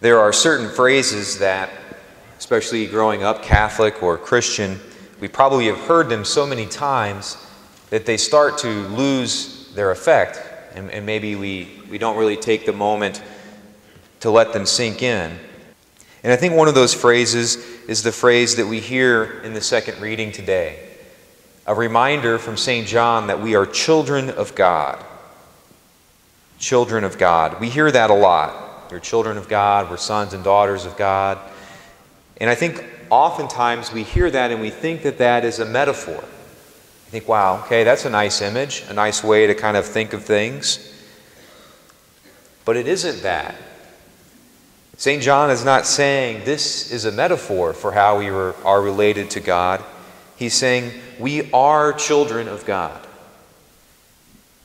There are certain phrases that, especially growing up Catholic or Christian, we probably have heard them so many times that they start to lose their effect, and maybe we don't really take the moment to let them sink in. And I think one of those phrases is the phrase that we hear in the second reading today, a reminder from St. John that we are children of God. Children of God. We hear that a lot. We're children of God, we're sons and daughters of God. And I think oftentimes we hear that and we think that that is a metaphor. I think, wow, okay, that's a nice image, a nice way to kind of think of things. But it isn't that. St. John is not saying this is a metaphor for how we are related to God. He's saying we are children of God.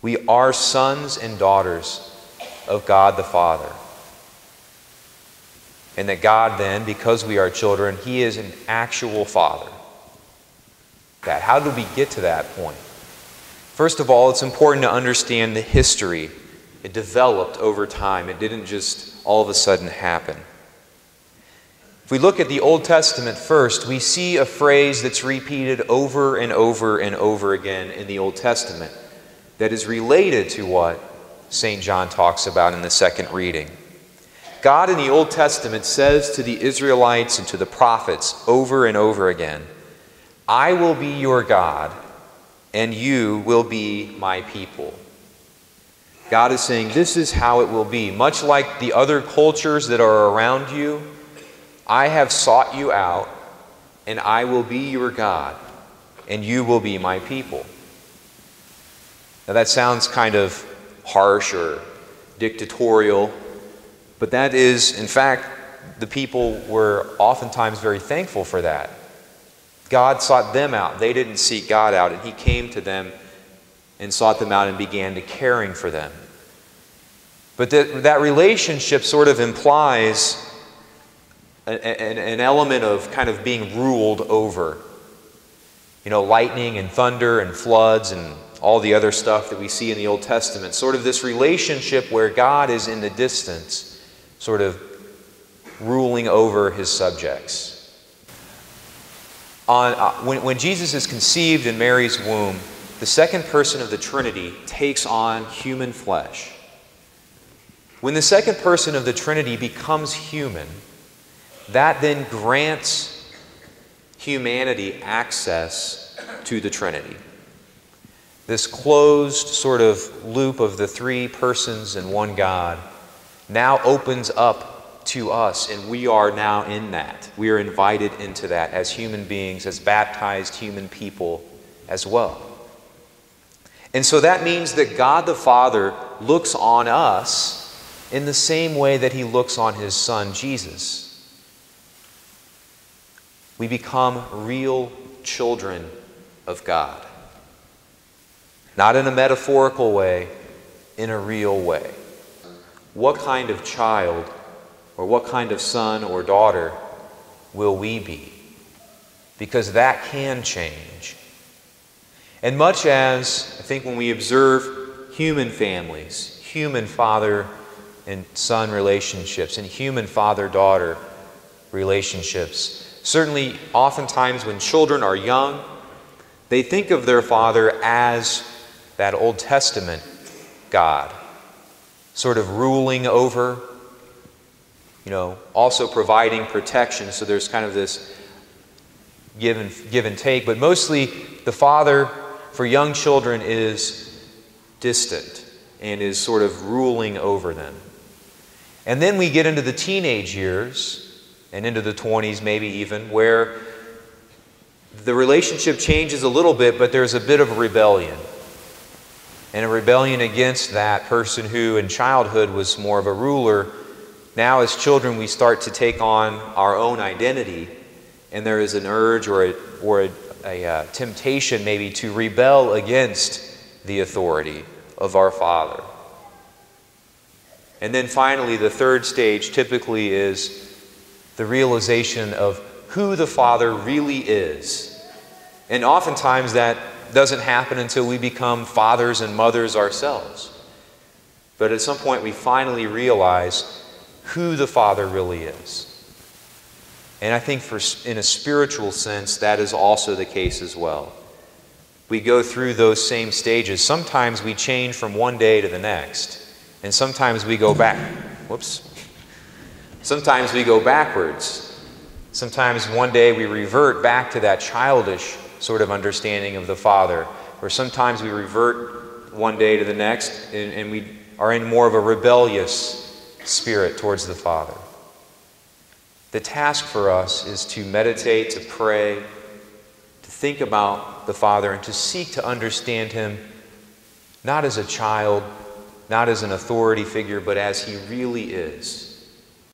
We are sons and daughters of God the Father. And that God then, because we are children, He is an actual Father. How did we get to that point? First of all, it's important to understand the history. It developed over time. It didn't just all of a sudden happen. If we look at the Old Testament first, we see a phrase that's repeated over and over and over again in the Old Testament that is related to what St. John talks about in the second reading. God in the Old Testament says to the Israelites and to the prophets over and over again, I will be your God, and you will be my people. God is saying this is how it will be. Much like the other cultures that are around you, I have sought you out, and I will be your God, and you will be my people. Now that sounds kind of harsh or dictatorial, but that is, in fact, the people were oftentimes very thankful for that. God sought them out. They didn't seek God out, and He came to them and sought them out and began to caring for them. But that relationship sort of implies an element of kind of being ruled over. You know, lightning and thunder and floods and all the other stuff that we see in the Old Testament. Sort of this relationship where God is in the distance, sort of ruling over His subjects. When Jesus is conceived in Mary's womb, the second person of the Trinity takes on human flesh. When the second person of the Trinity becomes human, that then grants humanity access to the Trinity. This closed sort of loop of the three persons and one God now opens up to us, and we are now in that. We are invited into that as human beings, as baptized human people as well. And so that means that God the Father looks on us in the same way that He looks on His Son, Jesus. We become real children of God. Not in a metaphorical way, in a real way. What kind of child or what kind of son or daughter will we be? Because that can change. And much as, I think when we observe human families, human father and son relationships, and human father-daughter relationships, certainly oftentimes when children are young, they think of their father as that Old Testament God, sort of ruling over, also providing protection. So there's kind of this give and take. But mostly the father for young children is distant and is sort of ruling over them. And then we get into the teenage years and into the 20s maybe even, where the relationship changes a little bit, but there's a bit of a rebellion. And a rebellion against that person who in childhood was more of a ruler. Now as children we start to take on our own identity, and there is an urge or a temptation maybe to rebel against the authority of our Father. And then finally the third stage typically is the realization of who the Father really is. And oftentimes that doesn't happen until we become fathers and mothers ourselves. But at some point we finally realize who the Father really is. And I think in a spiritual sense, that is also the case as well. We go through those same stages. Sometimes we change from one day to the next, and sometimes we go back. Sometimes we go backwards. Sometimes one day we revert back to that childish sort of understanding of the Father, or sometimes we revert one day to the next and we are in more of a rebellious spirit towards the Father. The task for us is to meditate, to pray, to think about the Father, and to seek to understand Him not as a child, not as an authority figure, but as He really is.